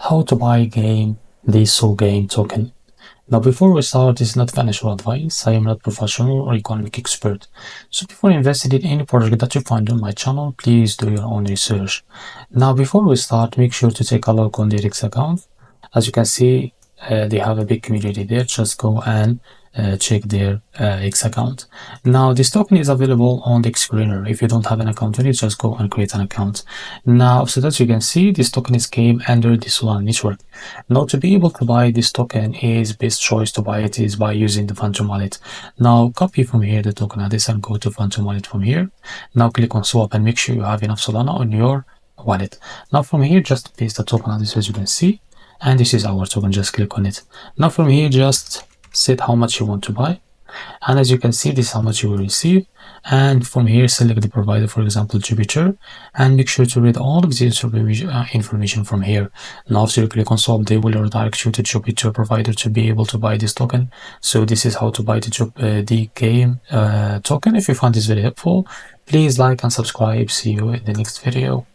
how to buy the SoGame token. Now, before we start, this is not financial advice. I am not professional or economic expert. So before investing in any project that you find on my channel, please do your own research. Now, before we start, make sure to take a look on their X account. As you can see, they have a big community there. Just go and check their X account. Now, this token is available on the screener. If you don't have an account on it, just go and create an account. Now, so that you can see, this token is came under the Solana network. Now, to be able to buy this token, is best choice to buy it is by using the Phantom wallet. Now, copy from here the token address and go to Phantom wallet from here. Now, click on swap and make sure you have enough Solana on your wallet. Now, from here, just paste the token address as you can see. And this is our token, just click on it. Now from here, just set how much you want to buy. And as you can see, this is how much you will receive. And from here, select the provider, for example, Jupiter, and make sure to read all of this information from here. Now, after you click on swap, they will redirect you to Jupiter provider to be able to buy this token. So this is how to buy the game token. If you find this very helpful, please like and subscribe. See you in the next video.